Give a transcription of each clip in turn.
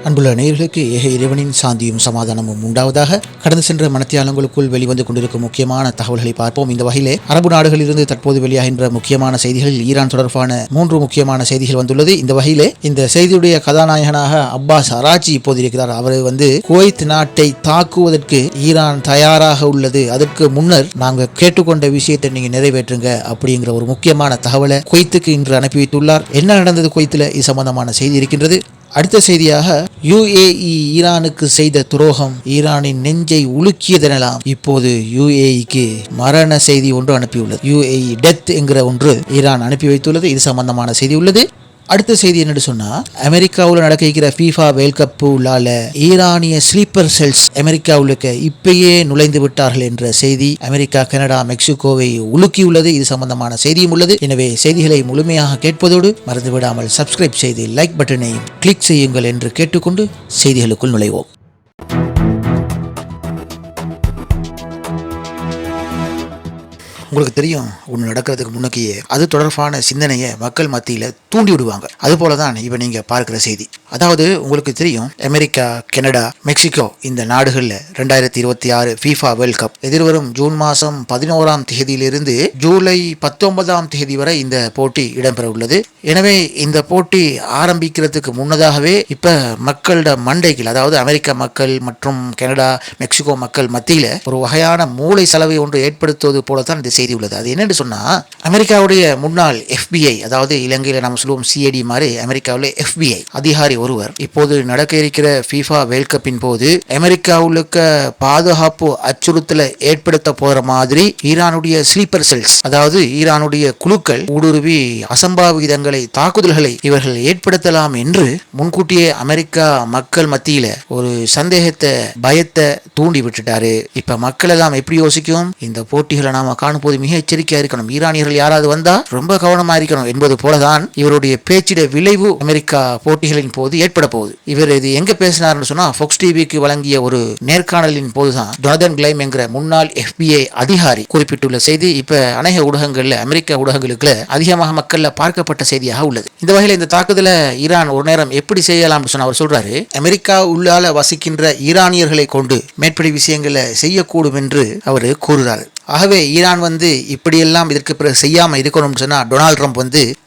அன்புள்ள நேயர்களுக்கு ஏக இறைவனின் சாந்தியும் சமாதானமும் உண்டாவதாக. கடந்து சென்ற மனத்தியாலங்களுக்குள் வெளிவந்து கொண்டிருக்கும் முக்கியமான தகவல்களை பார்ப்போம். இந்த வகையிலே அரபு நாடுகளிலிருந்து தற்போது வெளியாகின்ற முக்கியமான செய்திகளில் ஈரான் தொடர்பான 3 முக்கியமான செய்திகள் வந்துள்ளது. இந்த வகையிலே இந்த செய்தியுடைய கதாநாயகனாக அப்பாஸ் அராச்சி இப்போது இருக்கிறார். அவர் குவைத் நாட்டை தாக்குவதற்கு ஈரான் தயாராக உள்ளது, அதற்கு முன்னர் நாங்கள் கேட்டுக்கொண்ட விஷயத்தை நீங்க நிறைவேற்றுங்க அப்படிங்கிற ஒரு முக்கியமான தகவலை குவைத்துக்கு இன்று அனுப்பி வைத்துள்ளார். என்ன நடந்தது குவைத்தில், இது சம்பந்தமான செய்தி இருக்கின்றது. அடுத்த செய்தியாக UAE ஈரானுக்கு செய்த துரோகம் ஈரானின் நெஞ்சை உலுக்கியதெனலாம் இப்போது UAEக்கு மரண செய்தி ஒன்று அனுப்பியுள்ளது. UAE டெத் என்கிற ஒன்று ஈரான் அனுப்பி வைத்துள்ளது. இது சம்பந்தமான செய்தி உள்ளது. அடுத்த செய்தி என்னன்னு சொன்னா, அமெரிக்காவில் நடக்க இருக்கிற FIFA வேர்ல்ட் கப் உள்ளால ஈரானிய ஸ்லீப்பர் செல்ஸ் அமெரிக்காவுக்கு இப்பயே நுழைந்து விட்டார்கள் என்ற செய்தி அமெரிக்கா, கனடா, மெக்சிகோவை உலுக்கியுள்ளது. இது சம்பந்தமான செய்தியும் உள்ளது. எனவே செய்திகளை முழுமையாக கேட்பதோடு மறந்துவிடாமல் சப்ஸ்கிரைப் செய்து லைக் பட்டனை கிளிக் செய்யுங்கள் என்று கேட்டுக்கொண்டு செய்திகளுக்குள் நுழைவோம். உங்களுக்கு தெரியும், ஒன்று நடக்கிறதுக்கு முன்னக்கையே அது தொடர்பான சிந்தனையை மக்கள் மத்தியில் தூண்டி விடுவாங்க. அது போலதான் இப்போ நீங்கள் பார்க்குற செய்தி. அதாவது உங்களுக்கு தெரியும், அமெரிக்கா, கனடா, மெக்சிகோ இந்த நாடுகளில் 2026 FIFA வேர்ல்ட் கப் எதிர்வரும் ஜூன் மாதம் 11ஆம் தேதியிலிருந்து ஜூலை 19ஆம் தேதி வரை இந்த போட்டி இடம்பெற உள்ளது. எனவே இந்த போட்டி ஆரம்பிக்கிறதுக்கு முன்னதாகவே இப்போ மக்களோட மண்டைகள், அதாவது அமெரிக்கா மக்கள் மற்றும் கனடா, மெக்சிகோ மக்கள் மத்தியில் ஒரு வகையான மூளை செலவை ஒன்று ஏற்படுத்துவது போலத்தான் இந்த செய்தி உள்ளது. அது என்னன்னு சொன்னா, அமெரிக்காவுடைய முன்னாள் FBI, அதாவது இலங்கையில் நாம் சொல்லுவோம் CID மாதிரி அமெரிக்காவில் FBI அதிகாரி ஒருவர் இப்போது நடக்க இருக்கிற FIFA வேர்ல்ட் கப்பின் போது அமெரிக்காவுக்கு பாதுகாப்பு அச்சுறுத்தலை ஏற்படுத்த போற மாதிரி ஈரானுடைய ஸ்லீப்பர் செல்ஸ், அதாவது ஈரானுடைய குழுக்கள் ஊடுருவி அசம்பாவிதங்களை, தாக்குதல்களை இவர்கள் ஏற்படுத்தலாம் என்று முன்கூட்டியே அமெரிக்கா மக்கள் மத்தியில ஒரு சந்தேகத்தை, பயத்தை தூண்டி விட்டுட்டாரு. இப்ப மக்கள் எல்லாம் எப்படி யோசிக்கும், இந்த போட்டிகளை நாம காணும் போது மிக எச்சரிக்கையா இருக்கணும், ஈரானியர்கள் யாராவது வந்தா ரொம்ப கவனமா இருக்கணும் என்பது போலதான் இவருடைய பேச்சிட விளைவு அமெரிக்கா போட்டிகளின் போது ஏற்பட போகுது. இவர் இது எங்க பேசினார்னு சொன்னா, ஃபாக்ஸ் டிவிக்கு வழங்கிய ஒரு நேர்காணலின் போதுதான் ஜொனதன் கிளைம் என்கிற முன்னாள் FBI அதிகாரி குறிப்பிட்டுள்ள செய்தி இப்ப அநேக ஊடகங்கள்ல, அமெரிக்க ஊடகங்களுக்கு அதிகமாக மக்கள்ல பார்க்கப்பட்ட செய்தியாக உள்ளது. இந்த வகையில் இந்த தாக்குதலை ஈரான் ஒரு நேரம் எப்படி செய்யலாம் சொன்னா, அவர் சொல்றாரு, அமெரிக்கா உள்ளால வசிக்கின்ற ஈரானியர்களை கொண்டு மேற்படி விஷயங்களை செய்யக்கூடும் என்று அவர் கூறுறாரு. ஆகவே ஈரான் இப்படியெல்லாம் இதற்கு பிறகு செய்யாம இருக்கணும்னு சொன்னா, டொனால்ட் ட்ரம்ப்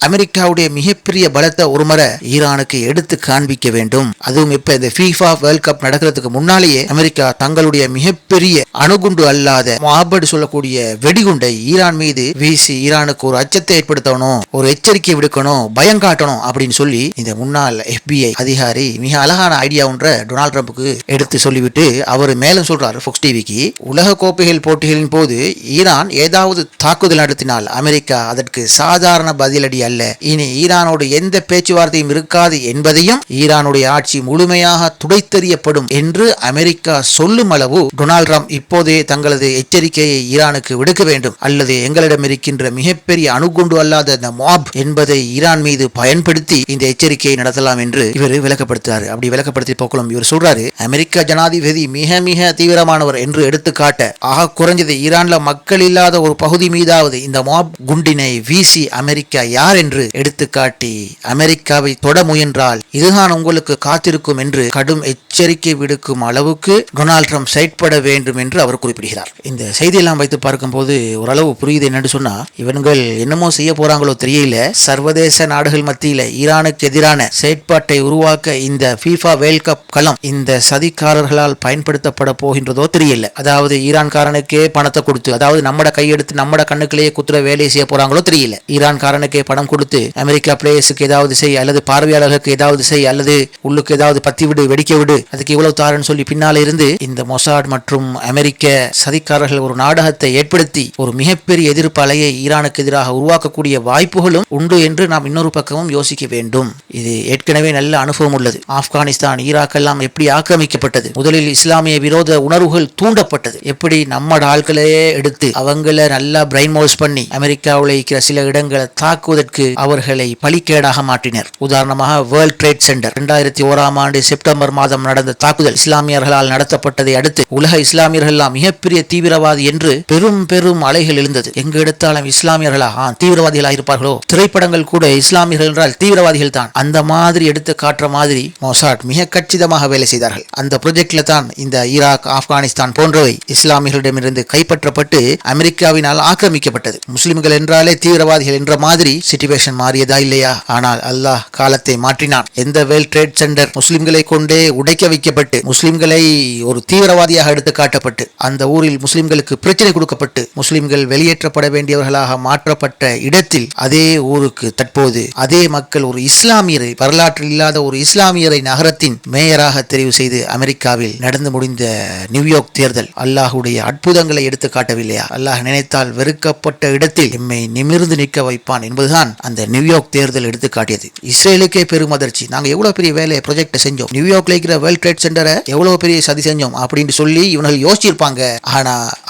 அமெரிக்காவுடைய மிகப்பெரிய பலத்தை ஒருமுறை ஈரானுக்கு எடுத்து காண்பிக்க வேண்டும். அதுவும் இப்ப இந்த FIFA வேர்ல்ட் கப் நடக்கிறதுக்கு முன்னாலேயே அமெரிக்கா தங்களுடைய மிகப்பெரிய அணுகுண்டு அல்லாத மாபடு சொல்லக்கூடிய வெடிகுண்டை ஈரான் மீது வீசி ஈரானுக்கு ஒரு அச்சத்தை ஏற்படுத்தணும், ஒரு எச்சரிக்கை விடுக்கணும், பயம் காட்டணும் அப்படின்னு சொல்லி இந்த முன்னாள் FBI அதிகாரி மிக அழகான ஐடியா ஒன்றை டொனால்ட் ட்ரம்புக்கு எடுத்து சொல்லிவிட்டு அவர் மேலும் சொல்றாரு ஃபாக்ஸ் டிவிக்கு, உலக கோப்பைகள் போட்டிகளின் போது ஈரான் ஏதாவது தாக்குதல் நடத்தினால் அமெரிக்கா அதற்கு சாதாரண பதிலடி அல்ல, இனி ஈரானோடு எந்த பேச்சுவார்த்தையும் இருக்காது என்பதையும் ஈரானுடைய ஆட்சி முழுமையாக துடைத்தெறியப்படும் என்று அமெரிக்கா சொல்லும் அளவு டொனால்ட் ட்ரம்ப் இப்போதே தங்களது எச்சரிக்கையை ஈரானுக்கு விடுக்க வேண்டும், அல்லது எங்களிடம் இருக்கின்ற மிகப்பெரிய அணுகுண்டு அல்லாத இந்த மாப் என்பதை ஈரான் மீது பயன்படுத்தி இந்த எச்சரிக்கையை நடத்தலாம் என்று இவர் விளக்கப்படுத்துறாரு. அப்படி விளக்கப்படுத்தி போக்கலாம் இவர் சொல்றாரு, அமெரிக்க ஜனாதிபதி மிக மிக தீவிரமானவர் என்று எடுத்துக்காட்ட ஆக குறைஞ்சது ஈரான்ல மக்கள் இல்லாத ஒரு பகுதி மீதாவது இந்த மாப் குண்டினை வீசி அமெரிக்கா யார் என்று எடுத்துக்காட்டி அமெரிக்காவை தொட முயன்றால் இதுதான் உங்களுக்கு காத்திருக்கும் என்று கடும் எச்சரிக்கை விடுக்கும் அளவுக்கு டொனால்ட் ட்ரம்ப் செயற்பட வேண்டும் என்று அவர் குறிப்பிடுகிறார். இந்த செய்தியெல்லாம் வைத்து பார்க்கும் போது ஓரளவு புரியுது. என்னன்னு சொன்னா, இவன்கள் என்னமோ செய்ய போறாங்களோ தெரியல, சர்வதேச நாடுகள் மத்தியில ஈரானுக்கு எதிரான செயற்பாட்டை உருவாக்க இந்த FIFA வேர்ல்ட் கப் களம் இந்த சதிகாரர்களால் பயன்படுத்தப்பட போகின்றதோ தெரியல. அதாவது ஈரான்காரனுக்கே பணத்தை கொடுத்து, அதாவது நம்மட கையெடுத்து நம்மட கண்ணுக்குள்ளேயே குத்துற வேலையை செய்ய போறாங்களோ தெரியல. ஈரான்காரனுக்கே பணம் கொடுத்து அமெரிக்கா பிளேயர்ஸுக்கு ஏதாவது செய், அல்லது பார்வையாளர்களுக்கு ஏதாவது செய், அல்லது உள்ளுக்கு ஏதாவது பத்தி விடு, வெடிக்க விடு, அதுக்கு இவ்வளவு தாரன்னு சொல்லி பின்னால இருந்து இந்த மொசாட் மற்றும் அமெரிக்க சதிக்காரர்கள் ஒரு நாடகத்தை ஏற்படுத்தி ஒரு மிகப்பெரிய எதிர்ப்பு அலையை ஈரானுக்கு எதிராக உருவாக்கக்கூடிய வாய்ப்புகளும் உண்டு என்று நாம் இன்னொரு பக்கமும் யோசிக்க வேண்டும். இது ஏற்கனவே நல்ல அனுபவம் உள்ளது. ஆப்கானிஸ்தான், ஈராக் எல்லாம் எப்படி ஆக்கிரமிக்கப்பட்டது, முதலில் இஸ்லாமிய விரோத உணர்வுகள் தூண்டப்பட்டது, எப்படி நம்ம ஆட்களே எடுத்து அவங்கள நல்லா பிரெயின் வாஷ் பண்ணி அமெரிக்காவில் இருக்கிற சில இடங்களை தாக்குவதற்கு அவர்களை பலிக்கேடாக மாற்றினர். உதாரணமாக வேர்ல்ட் ட்ரேட் சென்டர் 2001 செப்டம்பர் மாதம் நடந்த தாக்குதல் இஸ்லாமியர்களால் நடத்தப்பட்டதை அடுத்து உலக இஸ்லாமியர்கள் மிகப்பெரிய தீவிரவாதி என்று பெரும் அலைகள் எழுந்தது. எங்கு எடுத்தாலும் இஸ்லாமியர்களா தீவிரவாதிகளாக இருப்பார்களோ, திரைப்படங்கள் கூட இஸ்லாமியர்கள் என்றால் தீவிரவாதிகள் தான், அந்த மாதிரி எடுத்து காட்டுற மாதிரி மொசாட் மிக கச்சிதமாக வேலை செய்தார்கள். அந்த ப்ரொஜெக்ட்ல தான் இந்த ஈராக், ஆப்கானிஸ்தான் போன்றவை இஸ்லாமியர்களிடமிருந்து கைப்பற்றப்பட்டு அமெரிக்காவினால் ஆக்கிரமிக்கப்பட்டது. முஸ்லிம்கள் என்றாலே தீவிரவாதிகள் என்ற மாதிரி சிச்சுவேஷன் மாறியதா இல்லையா? ஆனால் அல்லாஹ் காலத்தை மாற்றினான். எந்த வேர்ல்ட் ட்ரேட் சென்டர் முஸ்லிம்களை கொண்டே உடைக்க வைக்கப்பட்டு முஸ்லிம்களை ஒரு தீவிரவாதியாக எடுத்து காட்டப்பட்டு அந்த ஊரில் முஸ்லிம்களுக்கு பிரச்சனை கொடுக்கப்பட்டு முஸ்லிம்கள் வெளியேற்றப்பட வேண்டியவர்களாக மாற்றப்பட்ட இடத்தில் அதே ஊருக்கு தற்போது அதே மக்கள் ஒரு இஸ்லாமியரை, வரலாற்றில் இல்லாத ஒரு இஸ்லாமியரை நகரத்தின் மேயராக தெரிவு செய்து அமெரிக்காவில் நடந்து முடிந்த நியூயார்க் தேர்தல் அல்லாஹுடைய அற்புதங்களை எடுத்து காட்டவில்லையா? அல்லாஹ் நினைத்தால் வெறுக்கப்பட்ட இடத்தில் எம்மை நிமிர்ந்து நிற்க வைப்பான் என்பதுதான் அந்த நியூயார்க் தேர்தல் எடுத்து காட்டியது. இஸ்ரேலுக்கே பெரும் அதிர்ச்சி. நாங்க எவ்வளவு பெரிய வேலையை ப்ரொஜெக்ட் செஞ்சோம், நியூயார்க்ல இருக்கிற வேர்ல்ட் ட்ரேட் சென்டரை எவ்வளவு பெரிய சதி செஞ்சோம் அப்படின்னு சொல்லி இவர்கள் யோசிச்சிருப்பாங்க.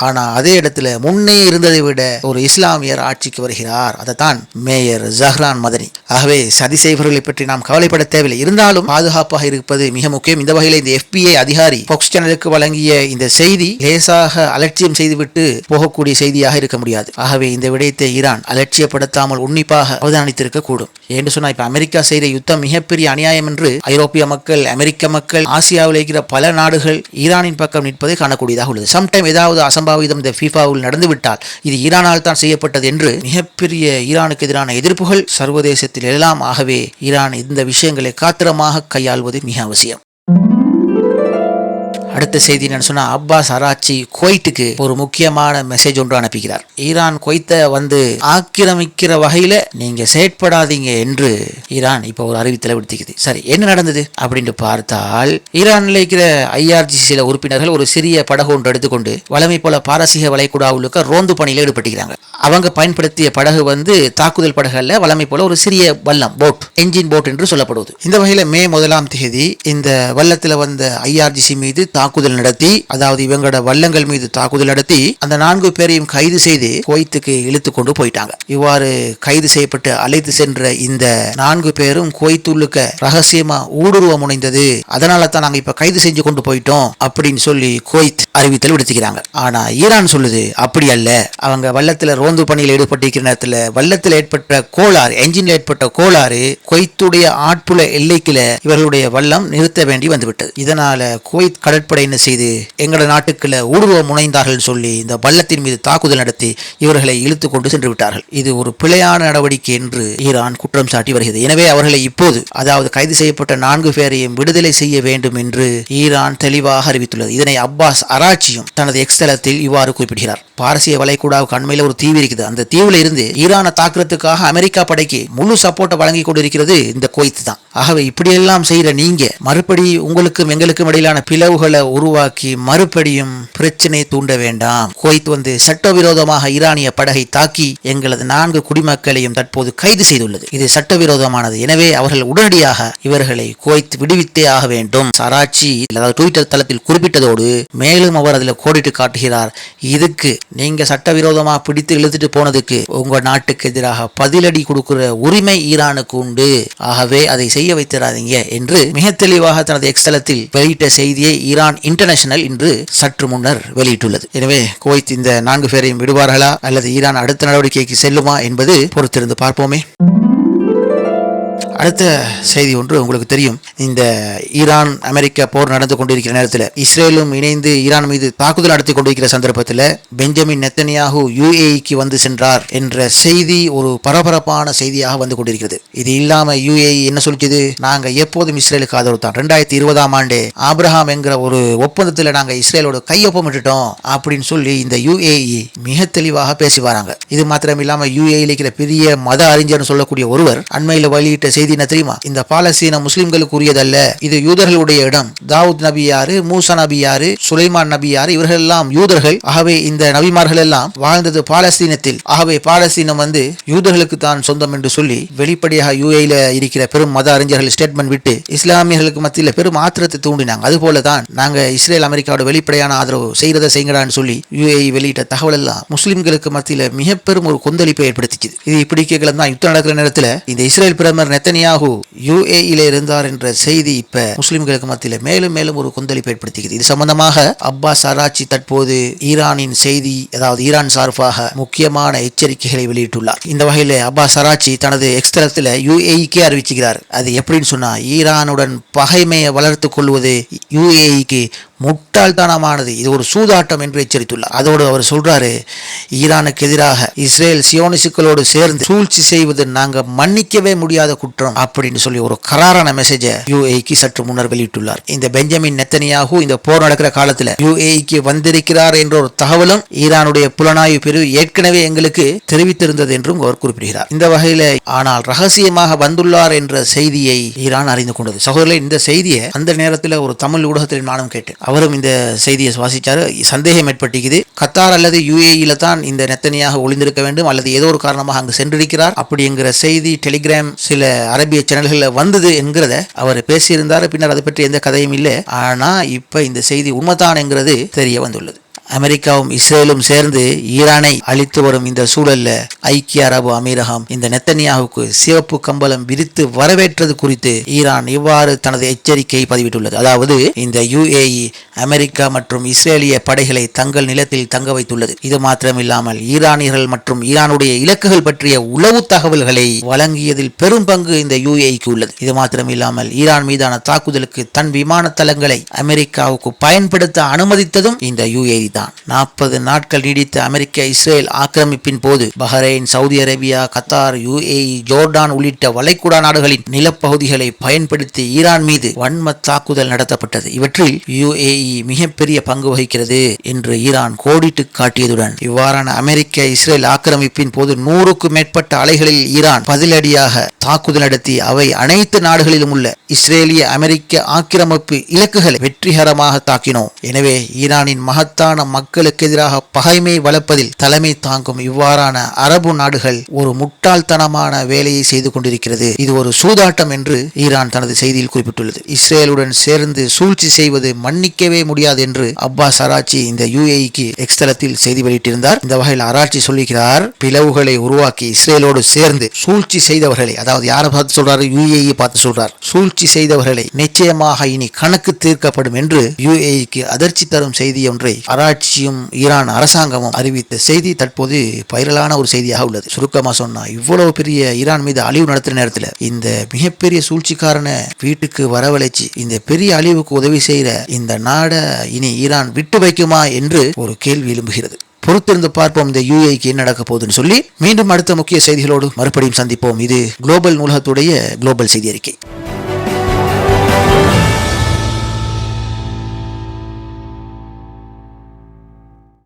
ஆனா அதே இடத்துல முன்னே இருந்ததை விட ஒரு இஸ்லாமியர் ஆட்சிக்கு வருகிறார். அதைத்தான் மேயர் ஜஹ்ரான் மதனி. ஆகவே சதி செய்வர்களை பற்றி நாம் கவலைப்பட தேவையில்லை. இருந்தாலும் பாதுகாப்பாக இருப்பது மிக முக்கியம். இந்த வகையில் இந்த FBI அதிகாரி ஃபாக்ஸ் சேனலுக்கு வழங்கிய இந்த செய்தி லேசாக அலட்சியம் செய்துவிட்டு போகக்கூடிய செய்தியாக இருக்க முடியாது. ஆகவே இந்த விடயத்தை ஈரான் அலட்சியப்படுத்தாமல் உன்னிப்பாக அவதானித்திருக்க கூடும். என்று சொன்னா இப்ப அமெரிக்கா செய்த யுத்தம் மிகப்பெரிய அநியாயம் என்று ஐரோப்பிய மக்கள், அமெரிக்க மக்கள், ஆசியாவில் இருக்கிற பல நாடுகள் ஈரானின் பக்கம் நிற்பதை காணக்கூடியதாக உள்ளது. சம்டைம் ஏதாவது அசம்பாவிதம் இந்த ஃபீஃபாவில் நடந்துவிட்டால் இது ஈரானால் தான் செய்யப்பட்டது என்று மிகப்பெரிய ஈரானுக்கு எதிரான எதிர்ப்புகள் சர்வதேசத்தில் எல்லாம். ஆகவே ஈரான் இந்த விஷயங்களை காத்திரமாக கையாள்வது மிக அவசியம். அடுத்த செய்தி என்னன்னு சொன்னா, அப்பாஸ் அராச்சி குவைத்துக்கு ஒரு முக்கியமான மெசேஜ் ஒன்று அனுப்புகிறார். ஈரான் குவைத்தை ஆக்கிரமிக்கிற வகையில நீங்க செயற்படாதீங்க என்று ஈரான் இப்ப ஒரு அறிவித்தலை விடுத்திக்குது. சரி, என்ன நடந்தது அப்படின்னு பார்த்தால், ஈரான்ல இருக்கிற IRGC சில உறுப்பினர்கள் ஒரு சிறிய படகு ஒன்று எடுத்துக்கொண்டு வளமை போல பாரசீக வளைகுடாவுக்கு ரோந்து பணியில ஈடுபட்டுக்கிறாங்க. அவங்க பயன்படுத்திய படகு தாக்குதல் படகுல வளமை போல ஒரு சிறிய வல்லம், போட், என்ஜின் போட் என்று சொல்லப்படுவது. இந்த வகையில மே 1 இந்த வல்லத்துல வந்த IRGC மீது தாக்குதல் நடத்தி, அதாவது இவங்களோட வல்லங்கள் மீது தாக்குதல் நடத்தி அந்த 4 பேரையும் கைது செய்து குவைத்துக்கு இழுத்து கொண்டு போயிட்டாங்க. இவ்வாறு கைது செய்யப்பட்டு அழைத்து சென்ற இந்த 4 பேரும் குவைத்துள்ளுக்க ரகசியமா ஊடுருவ முனைந்தது, அதனால தான் நாங்க இப்ப கைது செஞ்சு கொண்டு போயிட்டோம் அப்படின்னு சொல்லி குவைத் அறிவித்தல் விடுத்துக்கிறாங்க. ஆனா ஈரான் சொல்லுது அப்படி அல்ல. அவங்க வல்லத்துல ரோந்து பணியில் ஈடுபட்டிருக்கிற நேரத்தில் வல்லத்தில் ஏற்பட்ட கோளாறு, என்ஜின்ல ஏற்பட்ட கோளாறு குவைத்துடைய ஆட்புல எல்லைக்குல இவர்களுடைய வல்லம் நிறுத்த வேண்டி வந்துவிட்டது. இதனால குவைத் கடற்படை என்ன செய்து எங்களோட நாட்டுக்குள்ள ஊடுருவ முனைந்தார்கள் சொல்லி இந்த வல்லத்தின் மீது தாக்குதல் நடத்தி இவர்களை இழுத்து கொண்டு சென்று விட்டார்கள். இது ஒரு பிழையான நடவடிக்கை என்று ஈரான் குற்றம் சாட்டி வருகிறது. எனவே அவர்களை இப்போது, அதாவது கைது செய்யப்பட்ட 4 பேரையும் விடுதலை செய்ய வேண்டும் என்று ஈரான் தெளிவாக அறிவித்துள்ளது. இதனை அப்பாஸ் அராச்சியும் தனது எக்ஸ்தலத்தில் இவ்வாறு குறிப்பிடுகிறார். பாரசீக வளைகுடாவுக்கு அண்மையில் ஒரு தீவு இருக்குது. அந்த தீவுல இருந்து ஈரானை தாக்குறதுக்காக அமெரிக்கா படைக்கு முழு சப்போர்ட்டை வழங்கி கொண்டிருக்கிறது இந்த குவைத் தான். ஆகவே இப்படியெல்லாம் செய்யற நீங்க மறுபடி உங்களுக்கும் எங்களுக்கும் இடையிலான பிளவுகளை உருவாக்கி மறுபடியும் பிரச்சனை தூண்ட வேண்டாம். குவைத் சட்டவிரோதமாக ஈரானிய படகை தாக்கி எங்களது 4 குடிமக்களையும் தற்போது கைது செய்துள்ளது. இது சட்டவிரோதமானது. எனவே அவர்கள் உடனடியாக இவர்களை குவைத் விடுவித்தே ஆக வேண்டும். சராச்சி ட்விட்டர் தளத்தில் குறிப்பிட்டதோடு மேலும் அவர் அதில் கோடிட்டு காட்டுகிறார், இதுக்கு நீங்க சட்டவிரோதமா பிடித்து இழுத்துட்டு போனதுக்கு உங்க நாட்டுக்கு எதிராக பதிலடி கொடுக்கிற உரிமை ஈரானுக்கு உண்டு. ஆகவே அதை செய்ய வைத்திராதீங்க என்று மிக தெளிவாக தனது எக்ஸ்தலத்தில் வெளியிட்ட செய்தியை ஈரான் இன்டர்நேஷனல் இன்று சற்று முன்னர் வெளியிட்டுள்ளது. எனவே குவைத் இந்த 4 பேரையும் விடுவார்களா அல்லது ஈரான் அடுத்த நடவடிக்கைக்கு செல்லுமா என்பது பொறுத்திருந்து பார்ப்போமே. அடுத்த செய்தி ஒன்று உங்களுக்கு தெரியும். இந்த ஈரான் அமெரிக்கா போர் நடந்து கொண்டிருக்கிற நேரத்தில் இஸ்ரேலும் இணைந்து ஈரான் மீது தாக்குதல் நடத்தி கொண்டிருக்கிற சந்தர்ப்பத்தில் பெஞ்சமின் நெத்தனியாகு UAEக்கு வந்து சென்றார் என்ற செய்தி ஒரு பரபரப்பான செய்தியாக வந்து கொண்டிருக்கிறது. இது இல்லாம UAE என்ன சொல்லிச்சது, நாங்க எப்போதும் இஸ்ரேலுக்கு ஆதரவு தான். 2020 ஆபிரகாம் என்கிற ஒரு ஒப்பந்தத்தில் நாங்க இஸ்ரேலோட கையொப்பமிட்டுட்டோம் அப்படின்னு சொல்லி இந்த UAE மிக தெளிவாக பேசி வராங்க. இது மாத்திரம் இல்லாம UAE இருக்கிற பெரிய மத அறிஞர் சொல்லக்கூடிய ஒருவர் அண்மையில் வெளியிட்ட செய்தி என்ன தெரியுமா? இந்த பாலஸ்தீன முஸ்லிம்களுக்கு உரியதல்ல, இது யூதர்களுடைய இடம். தாவூத் நபி யாரு, மூசா நபி யாரு, சுலைமான் நபி யாரு, இவர்கள் எல்லாம் யூதர்கள். ஆகவே இந்த நபிமார்கள் எல்லாம் வாழ்ந்தது பாலஸ்தீனத்தில். ஆகவே பாலஸ்தீனம் யூதர்களுக்கு தான் சொந்தம் என்று சொல்லி வெளிப்படையாக யுஏஇல இருக்கிற பெரும் மத அறிஞர்கள் ஸ்டேட்மெண்ட் விட்டு இஸ்லாமியர்களுக்கு மத்தியில் பெரும் ஆத்திரத்தை தூண்டினாங்க. அதுபோலதான் நாங்க இஸ்ரேல் அமெரிக்காவோட வெளிப்படையான ஆதரவு செய்யறதை செய்யறான்னு சொல்லி யுஏஇ வெளியிட்ட தகவல் எல்லாம் முஸ்லிம்களுக்கு மத்தியில் மிக பெரும் ஒரு கொந்தளிப்பை ஏற்படுத்திச்சு. இது இப்படி கேட்கலாம் தான் யுத்தம் நடக்கிற நேரத்தில் இந்த இஸ்ரேல் பிரதமர் நெத்தனியாகு யுஏஇல இருந்தார் என்ற செய்தி இப்ப முஸ்லிம்களுக்கு மத்தியில் மேலும் மேலும் ஒரு கொந்தளிப்பை ஏற்படுத்திக்குது. இது சம்பந்தமாக அப்பாஸ் அராச்சி தற்போது ஈரானின் செய்தி, அதாவது ஈரான் சார்பாக முக்கியமான எச்சரிக்கைகளை வெளியிட்டுள்ளார். இந்த வகையில் அப்பாஸ் அராச்சி தனது எக்ஸ்தலத்தில் யுஏஇக்கே அறிவிச்சுக்கிறார். அது எப்படின்னு சொன்னா, ஈரானுடன் பகைமையை வளர்த்துக் கொள்வது யுஏஇக்கு முட்டாள்தனமானது, இது ஒரு சூதாட்டம் என்று எச்சரித்துள்ளார். அதோடு அவர் சொல்றாரு, ஈரானுக்கு எதிராக இஸ்ரேல் சியோனிஸ்டுகளோடு சேர்ந்து சூழ்ச்சி செய்வது நாங்க மன்னிக்கவே முடியாத குற்றம் அப்படின்னு சொல்லி ஒரு கராரான மெசேஜை யுஏஇக்கு சற்று முன்னர் வெளியிட்டுள்ளார். இந்த பெஞ்சமின் நெத்தனியாகு இந்த போர் நடக்கிற காலத்தில் யுஏஇக்கு வந்திருக்கிறார் என்ற ஒரு தகவலும் ஈரானுடைய புலனாய்வு பிரிவு ஏற்கனவே எங்களுக்கு தெரிவித்திருந்தது என்றும் அவர் குறிப்பிடுகிறார். இந்த வகையில் ஆனால் ரகசியமாக வந்துள்ளார் என்ற செய்தியை ஈரான் அறிந்து கொண்டது. சகோதரர்களே, இந்த செய்தியை அந்த நேரத்தில் ஒரு தமிழ் ஊடகத்தில் நானும் கேட்டேன். அவரும் இந்த செய்தியை சுவாசிச்சாரு. சந்தேகம் ஏற்பட்டிருக்குது, கத்தார் அல்லது யுஏஇல தான் இந்த நெத்தனியாக ஒளிந்திருக்க வேண்டும் அல்லது ஏதோ ஒரு காரணமாக அங்கு சென்றிருக்கிறார் அப்படிங்கிற செய்தி டெலிகிராம் சில அரபிய சேனல்களில் வந்தது என்கிறத அவர் பேசியிருந்தார். பின்னர் அதை பற்றி எந்த கதையும் இல்லை. ஆனா இப்ப இந்த செய்தி உண்மைதான் என்கிறது தெரிய வந்துள்ளது. அமெரிக்காவும் இஸ்ரேலும் சேர்ந்து ஈரானை அழித்து வரும் இந்த சூழல்ல ஐக்கிய அரபு அமீரகம் இந்த நெத்தனியாவுக்கு சிவப்பு கம்பளம் விரித்து வரவேற்றது குறித்து ஈரான் இவ்வாறு தனது எச்சரிக்கையை பதிவிட்டுள்ளது. அதாவது இந்த யுஏஇ அமெரிக்கா மற்றும் இஸ்ரேலிய படைகளை தங்கள் நிலத்தில் தங்க வைத்துள்ளது. இது மாத்திரமில்லாமல் ஈரானியர்கள் மற்றும் ஈரானுடைய இலக்குகள் பற்றிய உளவு தகவல்களை வழங்கியதில் பெரும் பங்கு இந்த யுஏஇக்கு உள்ளது. இது மாத்திரமில்லாமல் ஈரான் மீதான தாக்குதலுக்கு தன் விமான தளங்களை அமெரிக்காவுக்கு பயன்படுத்த அனுமதித்ததும் இந்த யுஏஇ தான். 40 நாட்கள் நீடித்த அமெரிக்க இஸ்ரேல் ஆக்கிரமிப்பின் போது Bahrain, Saudi Arabia, Qatar, UAE, Jordan உள்ளிட்ட வளைகுடா நாடுகளின் நிலப்பகுதிகளை பயன்படுத்தி ஈரான் மீது வன்ம தாக்குதல் நடத்தப்பட்டது. இவற்றில் யுஏஇ மிகப்பெரிய பங்கு வகிக்கிறது என்று ஈரான் கோடிட்டு காட்டியதுடன் இவ்வாறான அமெரிக்க இஸ்ரேல் ஆக்கிரமிப்பின் போது 100க்கும் மேற்பட்ட அலைகளில் ஈரான் பதிலடியாக தாக்குதல் நடத்தி அவை அனைத்து நாடுகளிலும் உள்ள இஸ்ரேலிய அமெரிக்க ஆக்கிரமிப்பு இலக்குகளை வெற்றிகரமாக தாக்கினோம். எனவே ஈரானின் மகத்தான மக்களுக்கு எதிராக பகைமை வளர்ப்பதில் தலைமை தாங்கும் இவ்வாறான அரபு நாடுகள் ஒரு முட்டாள்தனமான வேலையை செய்து கொண்டிருக்கிறது. இது ஒரு சூதாட்டம் என்று ஈரான் தனது செய்தியில் குறிப்பிட்டுள்ளது. இஸ்ரேலுடன் சேர்ந்து சூழ்ச்சி செய்வது மன்னிக்கவே முடியாது என்று அப்பாஸ் அராச்சி இந்த யுஏஇக்கு எக்ஸ்தலத்தில் செய்தி வெளியிட்டிருந்தார். இந்த வகையில் அராச்சி சொல்லுகிறார், பிளவுகளை உருவாக்கி இஸ்ரேலோடு சேர்ந்து சூழ்ச்சி செய்தவர்களை, அதாவது யாரை பார்த்து சொல்றாரு, யுஏஇ பார்த்து சொல்றார், சூழ்ச்சி செய்தவர்களை நிச்சயமாக இனி கணக்கு தீர்க்கப்படும் என்று யுஏஇக்கு அதிர்ச்சி தரும் செய்தி ஒன்றை அராட்சியும் ஈரான் அரசாங்கமும் அறிவித்த செய்தி தற்போது வைரலான ஒரு செய்தியாக உள்ளது. சுருக்கமா சொன்னா, இவ்வளவு பெரிய ஈரான் மீது அழிவு நடத்துற நேரத்தில் இந்த மிகப்பெரிய சூழ்ச்சிக்காரனை வீட்டுக்கு வரவழைச்சு இந்த பெரிய அழிவுக்கு உதவி செய்யற இந்த நாடை இனி ஈரான் விட்டு வைக்குமா என்று ஒரு கேள்வி எழும்புகிறது. பொறுத்திருந்து பார்ப்போம் இந்த யுஏஇக்கு என்ன நடக்க போகுதுன்னு சொல்லி. மீண்டும் அடுத்த முக்கிய செய்திகளோடு மறுபடியும் சந்திப்போம். இது குளோபல் நூலகத்துடைய குளோபல் செய்தி அறிக்கை.